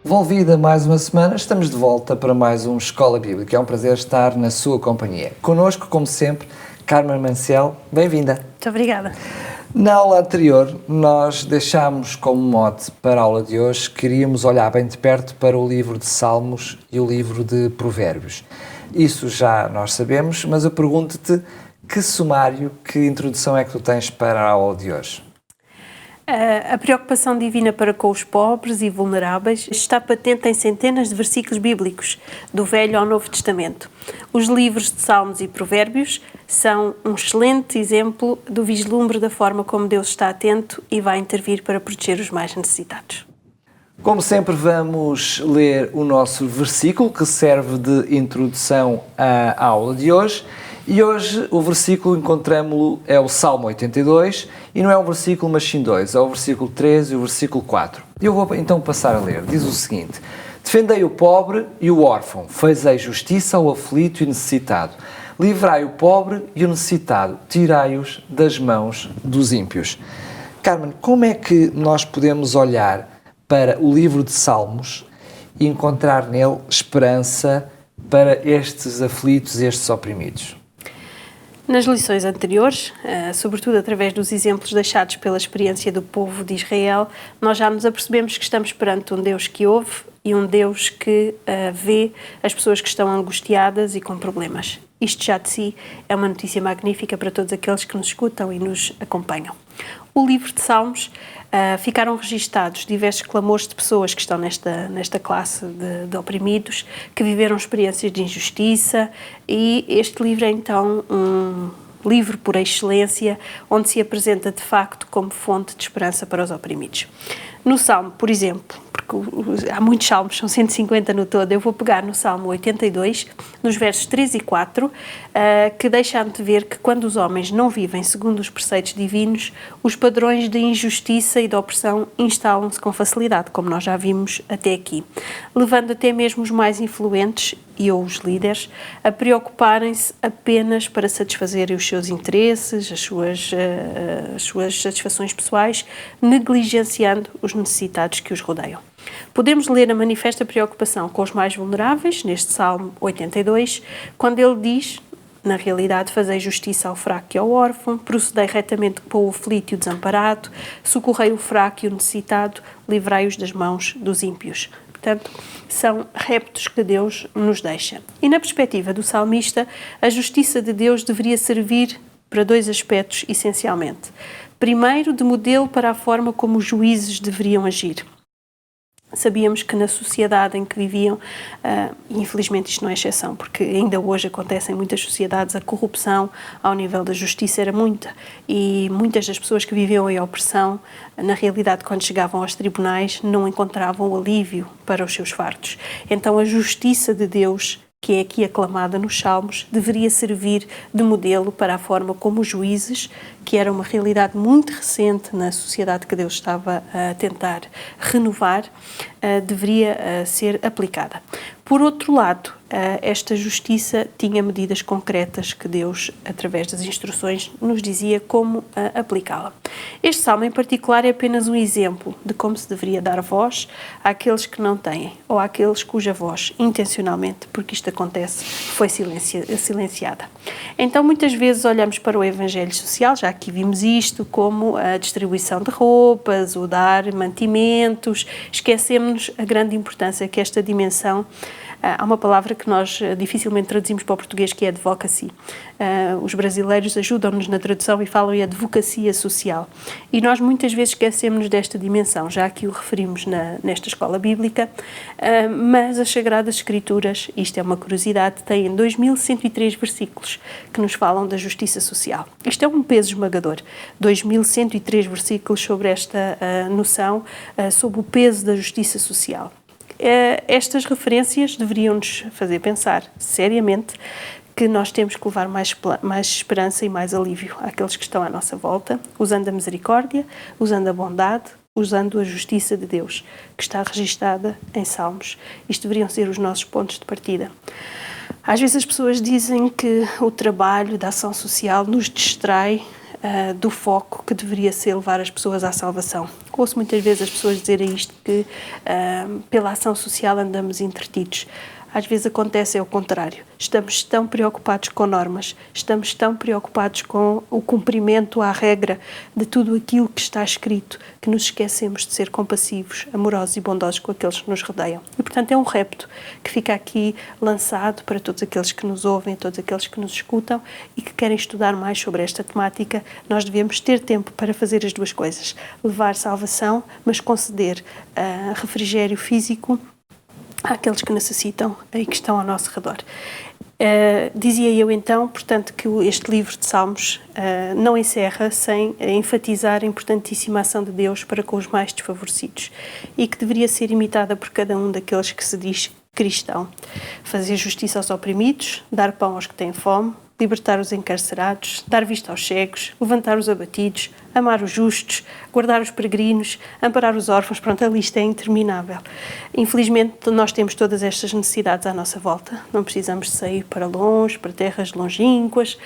Volvida mais uma semana, estamos de volta para mais um Escola Bíblica. É um prazer estar na sua companhia. Connosco, como sempre, Carmen Manciel. Bem-vinda. Muito obrigada. Na aula anterior, nós deixámos como mote para a aula de hoje, queríamos olhar bem de perto para o livro de Salmos e o livro de Provérbios. Isso já nós sabemos, mas eu pergunto-te que sumário, que introdução é que tu tens para a aula de hoje? A preocupação divina para com os pobres e vulneráveis está patente em centenas de versículos bíblicos, do Velho ao Novo Testamento. Os livros de Salmos e Provérbios são um excelente exemplo do vislumbre da forma como Deus está atento e vai intervir para proteger os mais necessitados. Como sempre, vamos ler o nosso versículo que serve de introdução à aula de hoje. E hoje o versículo encontramos-lo é o Salmo 82 e não é um versículo mas sim dois, é o versículo 3 e o versículo 4. Eu vou então passar a ler. Diz o seguinte: Defendei o pobre e o órfão, fazei justiça ao aflito e necessitado. Livrai o pobre e o necessitado, tirai-os das mãos dos ímpios. Carmen, como é que nós podemos olhar para o livro de Salmos e encontrar nele esperança para estes aflitos e estes oprimidos? Nas lições anteriores, sobretudo através dos exemplos deixados pela experiência do povo de Israel, nós já nos apercebemos que estamos perante um Deus que ouve e um Deus que vê as pessoas que estão angustiadas e com problemas. Isto já de si é uma notícia magnífica para todos aqueles que nos escutam e nos acompanham. O livro de Salmos ficaram registados diversos clamores de pessoas que estão nesta classe de oprimidos, que viveram experiências de injustiça, e este livro é então um livro por excelência, onde se apresenta de facto como fonte de esperança para os oprimidos. No Salmo, por exemplo, porque há muitos salmos, são 150 no todo, eu vou pegar no Salmo 82, nos versos 3 e 4, que deixam de ver que quando os homens não vivem segundo os preceitos divinos, os padrões de injustiça e de opressão instalam-se com facilidade, como nós já vimos até aqui, levando até mesmo os mais influentes e ou os líderes a preocuparem-se apenas para satisfazerem os seus interesses, as suas satisfações pessoais, negligenciando os necessitados que os rodeiam. Podemos ler a manifesta preocupação com os mais vulneráveis, neste Salmo 82, quando ele diz, na realidade, fazei justiça ao fraco e ao órfão, procedei retamente para o aflito e o desamparado, socorrei o fraco e o necessitado, livrai-os das mãos dos ímpios. Portanto, são reptos que Deus nos deixa. E na perspectiva do salmista, a justiça de Deus deveria servir para dois aspectos, essencialmente. Primeiro, de modelo para a forma como os juízes deveriam agir. Sabíamos que na sociedade em que viviam, infelizmente isto não é exceção, porque ainda hoje acontece em muitas sociedades, a corrupção ao nível da justiça era muita, e muitas das pessoas que viviam em opressão, na realidade, quando chegavam aos tribunais, não encontravam alívio para os seus fardos. Então a justiça de Deus, que é aqui aclamada nos Salmos, deveria servir de modelo para a forma como os juízes, que era uma realidade muito recente na sociedade que Deus estava a tentar renovar, deveria ser aplicada. Por outro lado, esta justiça tinha medidas concretas que Deus, através das instruções, nos dizia como aplicá-la. Este salmo em particular é apenas um exemplo de como se deveria dar voz àqueles que não têm, ou àqueles cuja voz, intencionalmente, porque isto acontece, foi silenciada. Então, muitas vezes olhamos para o evangelho social, já aqui vimos isto, como a distribuição de roupas, o dar mantimentos, esquecemos a grande importância que esta dimensão. Há uma palavra que nós dificilmente traduzimos para o português, que é advocacy. Os brasileiros ajudam-nos na tradução e falam em advocacia social. E nós muitas vezes esquecemos desta dimensão, já que o referimos nesta escola bíblica, mas as Sagradas Escrituras, isto é uma curiosidade, têm 2103 versículos que nos falam da justiça social. Isto é um peso esmagador. 2103 versículos sobre esta noção, sobre o peso da justiça social. Estas referências deveriam-nos fazer pensar seriamente que nós temos que levar mais esperança e mais alívio àqueles que estão à nossa volta, usando a misericórdia, usando a bondade, usando a justiça de Deus, que está registada em Salmos. Isto deveriam ser os nossos pontos de partida. Às vezes as pessoas dizem que o trabalho da ação social nos distrai do foco que deveria ser levar as pessoas à salvação. Ouço muitas vezes as pessoas dizerem isto, que pela ação social andamos entretidos. Às vezes acontece o contrário. Estamos tão preocupados com normas, estamos tão preocupados com o cumprimento à regra de tudo aquilo que está escrito, que nos esquecemos de ser compassivos, amorosos e bondosos com aqueles que nos rodeiam. E, portanto, é um repto que fica aqui lançado para todos aqueles que nos ouvem, todos aqueles que nos escutam e que querem estudar mais sobre esta temática. Nós devemos ter tempo para fazer as duas coisas. Levar salvação, mas conceder refrigério físico àqueles que necessitam e que estão ao nosso redor. Dizia eu então, portanto, que este livro de Salmos não encerra sem enfatizar a importantíssima ação de Deus para com os mais desfavorecidos e que deveria ser imitada por cada um daqueles que se diz cristão. Fazer justiça aos oprimidos, dar pão aos que têm fome, libertar os encarcerados, dar vista aos cegos, levantar os abatidos, amar os justos, guardar os peregrinos, amparar os órfãos. Pronto, a lista é interminável. Infelizmente, nós temos todas estas necessidades à nossa volta. Não precisamos de sair para longe, para terras longínquas.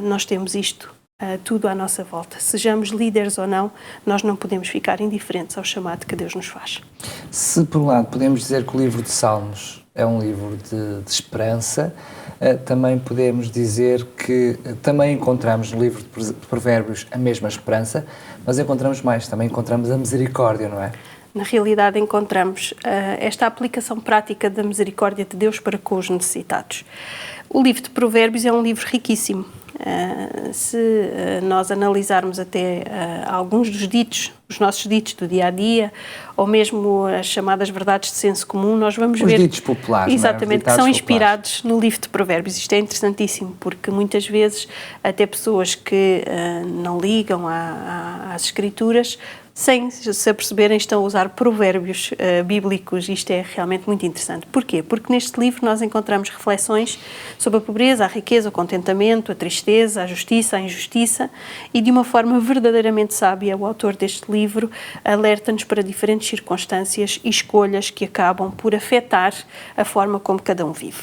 Nós temos isto tudo à nossa volta. Sejamos líderes ou não, nós não podemos ficar indiferentes ao chamado que Deus nos faz. Se, por um lado, podemos dizer que o livro de Salmos é um livro de esperança, também podemos dizer que também encontramos no livro de Provérbios a mesma esperança, mas encontramos mais, também encontramos a misericórdia, não é? Na realidade, encontramos esta aplicação prática da misericórdia de Deus para com os necessitados. O livro de Provérbios é um livro riquíssimo. Se nós analisarmos até alguns dos ditos, os nossos ditos do dia-a-dia, ou mesmo as chamadas verdades de senso comum, nós vamos ver... Os ditos populares, exatamente, que são inspirados no livro de Provérbios. Isto é interessantíssimo, porque muitas vezes até pessoas que não ligam às Escrituras, sem se aperceberem, estão a usar provérbios bíblicos. Isto é realmente muito interessante. Porquê? Porque neste livro nós encontramos reflexões sobre a pobreza, a riqueza, o contentamento, a tristeza, a justiça, a injustiça, e de uma forma verdadeiramente sábia, o autor deste livro alerta-nos para diferentes circunstâncias e escolhas que acabam por afetar a forma como cada um vive.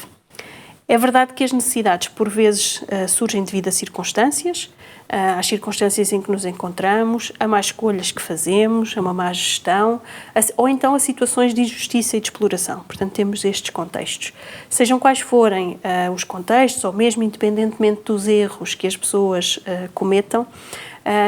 É verdade que as necessidades, por vezes, surgem devido a circunstâncias, às circunstâncias em que nos encontramos, a más escolhas que fazemos, a uma má gestão, ou então a situações de injustiça e de exploração. Portanto, temos estes contextos. Sejam quais forem os contextos, ou mesmo independentemente dos erros que as pessoas cometam,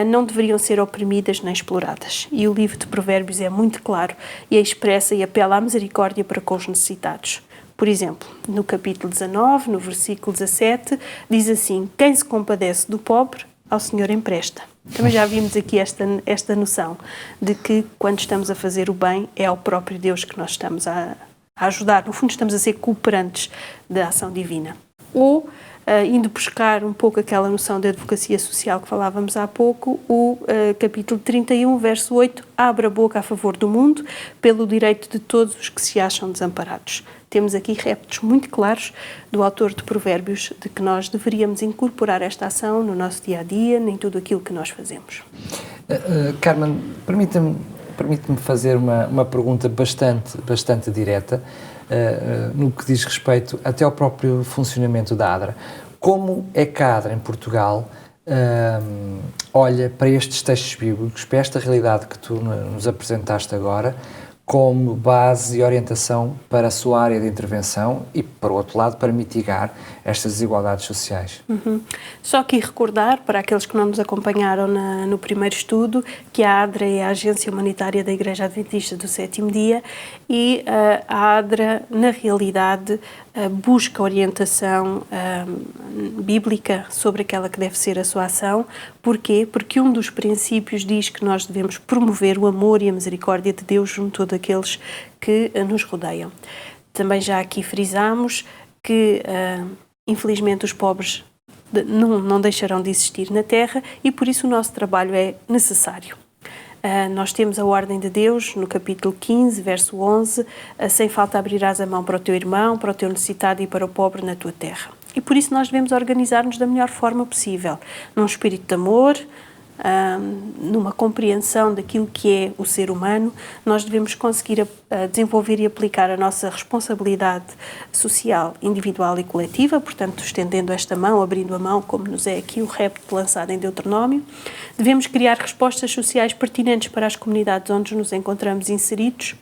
não deveriam ser oprimidas nem exploradas. E o livro de Provérbios é muito claro e expressa e apela à misericórdia para com os necessitados. Por exemplo, no capítulo 19, no versículo 17, diz assim: quem se compadece do pobre, ao Senhor empresta. Também já vimos aqui esta noção de que quando estamos a fazer o bem, é ao próprio Deus que nós estamos a ajudar. No fundo, estamos a ser cooperantes da ação divina. Ou, indo buscar um pouco aquela noção de advocacia social que falávamos há pouco, o capítulo 31, verso 8, abre a boca a favor do mundo, pelo direito de todos os que se acham desamparados. Temos aqui reptos muito claros do autor de Provérbios de que nós deveríamos incorporar esta ação no nosso dia-a-dia, em tudo aquilo que nós fazemos. Carmen, permite-me fazer uma pergunta bastante direta, no que diz respeito até ao próprio funcionamento da ADRA. Como é que a ADRA em Portugal olha para estes textos bíblicos, para esta realidade que tu nos apresentaste agora, como base e orientação para a sua área de intervenção e, por outro lado, para mitigar estas desigualdades sociais? Só aqui recordar, para aqueles que não nos acompanharam no primeiro estudo, que a ADRA é a Agência Humanitária da Igreja Adventista do Sétimo Dia e a ADRA, na realidade, busca orientação bíblica sobre aquela que deve ser a sua ação. Porquê? Porque um dos princípios diz que nós devemos promover o amor e a misericórdia de Deus junto daqueles que nos rodeiam. Também já aqui frisamos que, infelizmente, os pobres não deixarão de existir na Terra e, por isso, o nosso trabalho é necessário. Nós temos a ordem de Deus no capítulo 15, verso 11, sem falta abrirás a mão para o teu irmão, para o teu necessitado e para o pobre na tua terra. E por isso nós devemos organizar-nos da melhor forma possível, num espírito de amor, numa compreensão daquilo que é o ser humano, nós devemos conseguir desenvolver e aplicar a nossa responsabilidade social, individual e coletiva, portanto, estendendo esta mão, abrindo a mão, como nos é aqui o repto lançado em Deuteronômio. Devemos criar respostas sociais pertinentes para as comunidades onde nos encontramos inseridos.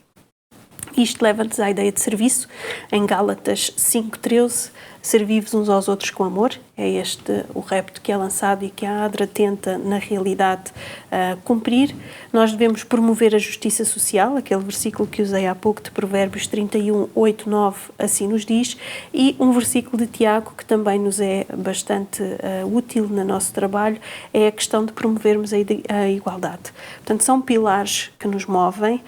Isto leva-nos à ideia de serviço. Em Gálatas 5:13, servi-vos uns aos outros com amor. É este o repto que é lançado e que a ADRA tenta, na realidade, cumprir. Nós devemos promover a justiça social, aquele versículo que usei há pouco de Provérbios 31, 8, 9, assim nos diz, e um versículo de Tiago que também nos é bastante útil no nosso trabalho, é a questão de promovermos a igualdade. Portanto, são pilares que nos movem,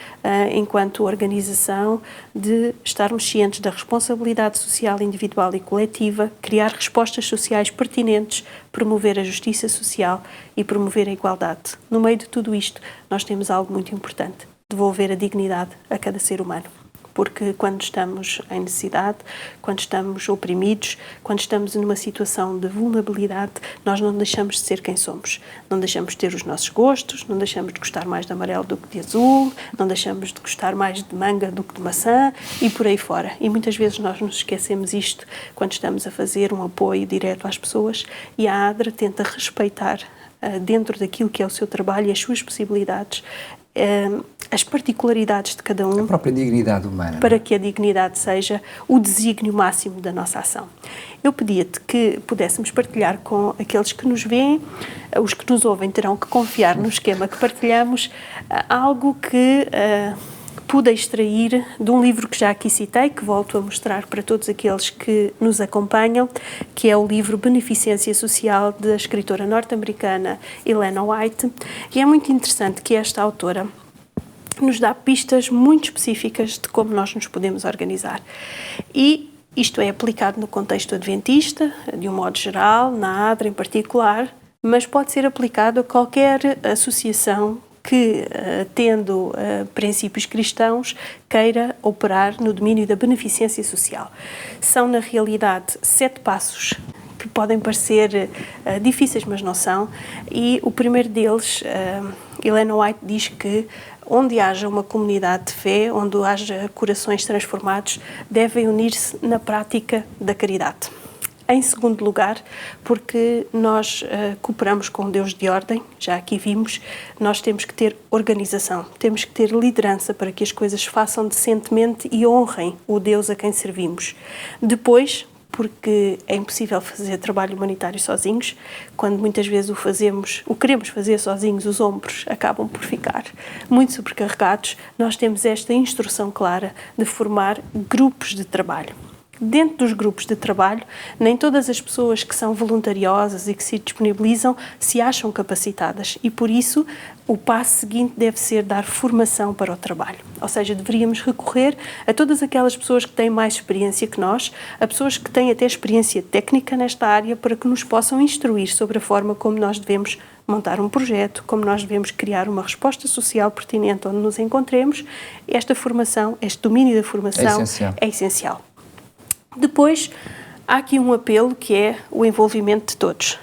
enquanto organização, de estarmos cientes da responsabilidade social individual e coletiva, criar respostas sociais pertinentes, promover a justiça social e promover a igualdade. No meio de tudo isto, nós temos algo muito importante: devolver a dignidade a cada ser humano. Porque quando estamos em necessidade, quando estamos oprimidos, quando estamos numa situação de vulnerabilidade, nós não deixamos de ser quem somos. Não deixamos de ter os nossos gostos, não deixamos de gostar mais de amarelo do que de azul, não deixamos de gostar mais de manga do que de maçã e por aí fora. E muitas vezes nós nos esquecemos isto quando estamos a fazer um apoio direto às pessoas, e a ADRA tenta respeitar, dentro daquilo que é o seu trabalho e as suas possibilidades, as particularidades de cada um, a própria dignidade humana, para que a dignidade seja o desígnio máximo da nossa ação. Eu pedia-te que pudéssemos partilhar com aqueles que nos veem, os que nos ouvem terão que confiar no esquema que partilhamos, algo que pude extrair de um livro que já aqui citei, que volto a mostrar para todos aqueles que nos acompanham, que é o livro Beneficência Social, da escritora norte-americana Helena White. E é muito interessante que esta autora nos dá pistas muito específicas de como nós nos podemos organizar. E isto é aplicado no contexto adventista, de um modo geral, na ADRA em particular, mas pode ser aplicado a qualquer associação que, tendo princípios cristãos, queira operar no domínio da beneficência social. São, na realidade, 7 passos que podem parecer difíceis, mas não são. E o primeiro deles, Helena White diz que onde haja uma comunidade de fé, onde haja corações transformados, devem unir-se na prática da caridade. Em segundo lugar, porque nós cooperamos com um Deus de ordem, já aqui vimos, nós temos que ter organização, temos que ter liderança para que as coisas se façam decentemente e honrem o Deus a quem servimos. Depois, porque é impossível fazer trabalho humanitário sozinhos, quando muitas vezes o queremos fazer sozinhos, os ombros acabam por ficar muito sobrecarregados. Nós temos esta instrução clara de formar grupos de trabalho. Dentro dos grupos de trabalho, nem todas as pessoas que são voluntariosas e que se disponibilizam se acham capacitadas, e por isso o passo seguinte deve ser dar formação para o trabalho. Ou seja, deveríamos recorrer a todas aquelas pessoas que têm mais experiência que nós, a pessoas que têm até experiência técnica nesta área, para que nos possam instruir sobre a forma como nós devemos montar um projeto, como nós devemos criar uma resposta social pertinente onde nos encontremos. Esta formação, este domínio da formação é essencial. Depois, há aqui um apelo que é o envolvimento de todos.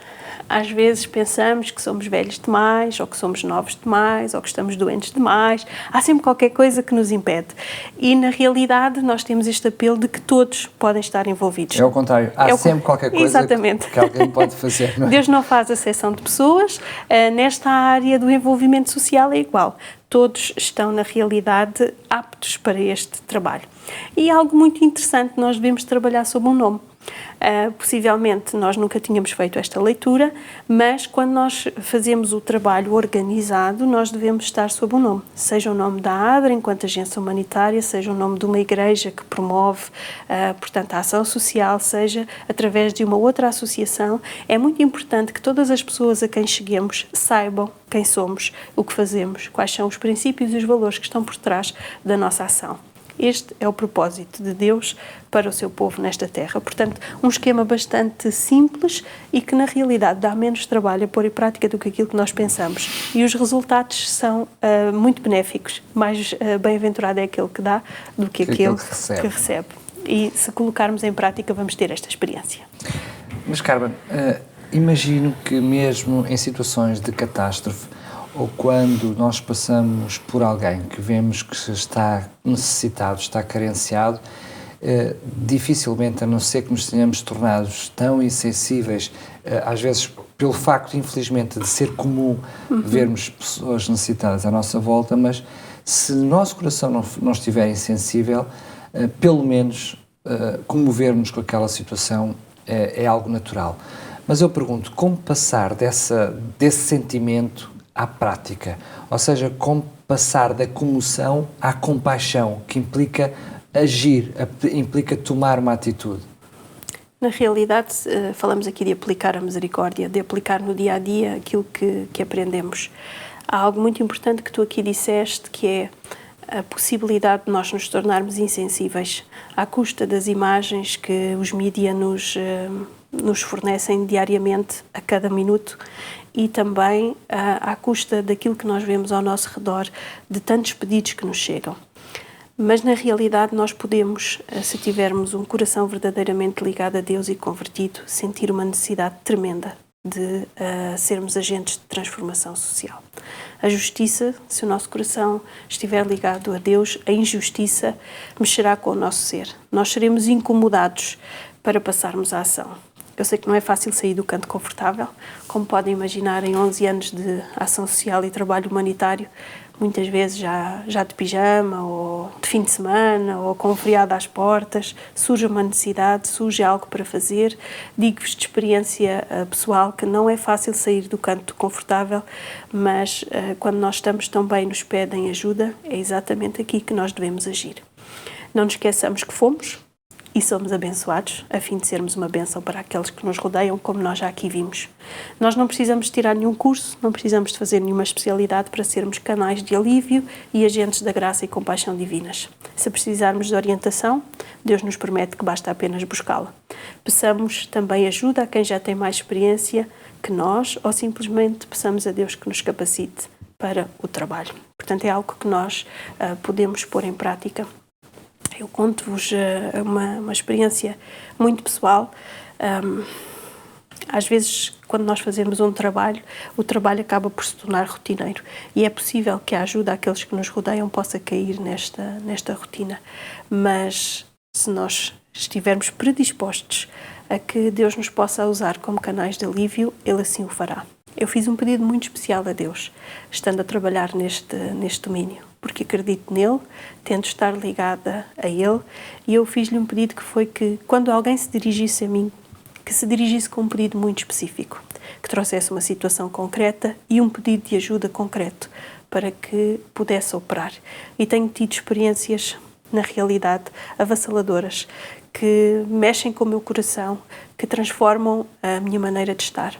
Às vezes pensamos que somos velhos demais, ou que somos novos demais, ou que estamos doentes demais. Há sempre qualquer coisa que nos impede. E, na realidade, nós temos este apelo de que todos podem estar envolvidos. É o contrário. Há sempre qualquer coisa que alguém pode fazer. Não é? Deus não faz acepção de pessoas. Nesta área do envolvimento social é igual. Todos estão, na realidade, aptos para este trabalho. E algo muito interessante, nós devemos trabalhar sob um nome. Possivelmente nós nunca tínhamos feito esta leitura, mas quando nós fazemos o trabalho organizado, nós devemos estar sob um nome. Seja o nome da ADRA, enquanto agência humanitária, seja o nome de uma igreja que promove, portanto, a ação social, seja através de uma outra associação. É muito importante que todas as pessoas a quem cheguemos saibam quem somos, o que fazemos, quais são os princípios e os valores que estão por trás da nossa ação. Este é o propósito de Deus para o seu povo nesta terra. Portanto, um esquema bastante simples e que, na realidade, dá menos trabalho a pôr em prática do que aquilo que nós pensamos. E os resultados são muito benéficos. Mais bem-aventurado é aquele que dá do que aquele que recebe. E, se colocarmos em prática, vamos ter esta experiência. Mas, Carmen, Imagino que mesmo em situações de catástrofe ou quando nós passamos por alguém que vemos que está necessitado, está carenciado, dificilmente, a não ser que nos tenhamos tornado tão insensíveis, às vezes pelo facto, infelizmente, de ser comum vermos pessoas necessitadas à nossa volta, mas se o nosso coração não estiver insensível, pelo menos comover-nos com aquela situação é algo natural. Mas eu pergunto, como passar desse sentimento à prática? Ou seja, como passar da comoção à compaixão, que implica agir, implica tomar uma atitude? Na realidade, falamos aqui de aplicar a misericórdia, de aplicar no dia-a-dia aquilo que aprendemos. Há algo muito importante que tu aqui disseste, que é a possibilidade de nós nos tornarmos insensíveis à custa das imagens que os mídia nos fornecem diariamente, a cada minuto, e também à custa daquilo que nós vemos ao nosso redor, de tantos pedidos que nos chegam. Mas, na realidade, nós podemos, se tivermos um coração verdadeiramente ligado a Deus e convertido, sentir uma necessidade tremenda de sermos agentes de transformação social. A justiça, se o nosso coração estiver ligado a Deus, a injustiça mexerá com o nosso ser. Nós seremos incomodados para passarmos à ação. Eu sei que não é fácil sair do canto confortável, como podem imaginar, em 11 anos de ação social e trabalho humanitário, muitas vezes já de pijama, ou de fim de semana, ou com um feriado às portas, surge uma necessidade, surge algo para fazer. Digo-vos de experiência pessoal que não é fácil sair do canto confortável, mas quando nós estamos tão bem, nos pedem ajuda, é exatamente aqui que nós devemos agir. Não nos esqueçamos que fomos e somos abençoados, a fim de sermos uma bênção para aqueles que nos rodeiam, como nós já aqui vimos. Nós não precisamos tirar nenhum curso, não precisamos de fazer nenhuma especialidade para sermos canais de alívio e agentes da graça e compaixão divinas. Se precisarmos de orientação, Deus nos promete que basta apenas buscá-la. Peçamos também ajuda a quem já tem mais experiência que nós, ou simplesmente peçamos a Deus que nos capacite para o trabalho. Portanto, é algo que nós podemos pôr em prática. Eu conto-vos uma experiência muito pessoal. Às vezes, quando nós fazemos um trabalho, o trabalho acaba por se tornar rotineiro e é possível que a ajuda àqueles que nos rodeiam possa cair nesta rotina. Mas se nós estivermos predispostos a que Deus nos possa usar como canais de alívio, Ele assim o fará. Eu fiz um pedido muito especial a Deus, estando a trabalhar neste domínio, porque acredito nele, tento estar ligada a ele, e eu fiz-lhe um pedido que foi que, quando alguém se dirigisse a mim, que se dirigisse com um pedido muito específico, que trouxesse uma situação concreta e um pedido de ajuda concreto, para que pudesse operar. E tenho tido experiências, na realidade, avassaladoras, que mexem com o meu coração, que transformam a minha maneira de estar.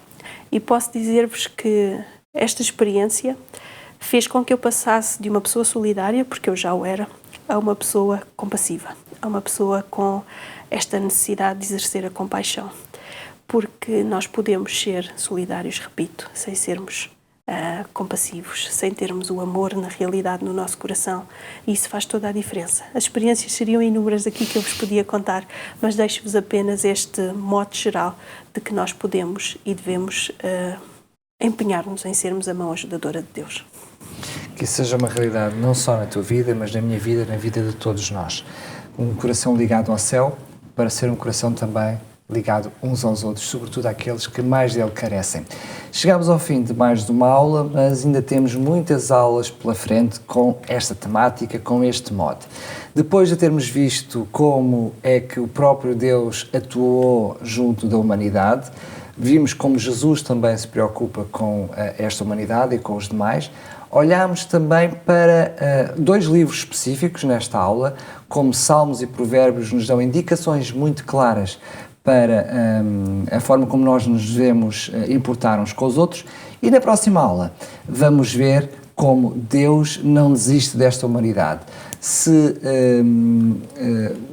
E posso dizer-vos que esta experiência fez com que eu passasse de uma pessoa solidária, porque eu já o era, a uma pessoa compassiva, a uma pessoa com esta necessidade de exercer a compaixão. Porque nós podemos ser solidários, repito, sem sermos compassivos, sem termos o amor na realidade no nosso coração, e isso faz toda a diferença. As experiências seriam inúmeras aqui que eu vos podia contar, mas deixo-vos apenas este mote geral de que nós podemos e devemos empenhar-nos em sermos a mão ajudadora de Deus. Que isso seja uma realidade não só na tua vida, mas na minha vida, na vida de todos nós. Um coração ligado ao céu, para ser um coração também ligado uns aos outros, sobretudo àqueles que mais dele carecem. Chegamos ao fim de mais de uma aula, mas ainda temos muitas aulas pela frente com esta temática, com este mote. Depois de termos visto como é que o próprio Deus atuou junto da humanidade, vimos como Jesus também se preocupa com esta humanidade e com os demais. Olhámos também para dois livros específicos nesta aula, como Salmos e Provérbios nos dão indicações muito claras para a forma como nós nos devemos importar uns com os outros. E na próxima aula vamos ver como Deus não desiste desta humanidade. Se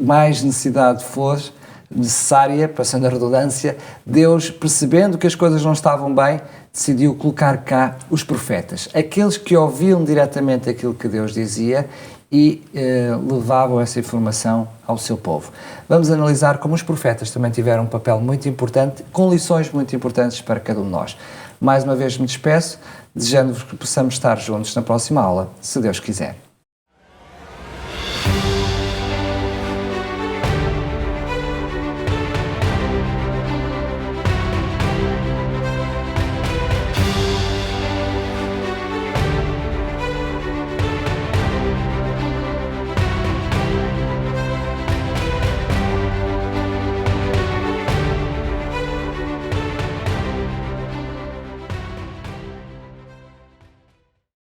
mais necessidade for necessária, passando a redundância, Deus, percebendo que as coisas não estavam bem, decidiu colocar cá os profetas, aqueles que ouviam diretamente aquilo que Deus dizia e levavam essa informação ao seu povo. Vamos analisar como os profetas também tiveram um papel muito importante, com lições muito importantes para cada um de nós. Mais uma vez me despeço, desejando-vos que possamos estar juntos na próxima aula, se Deus quiser.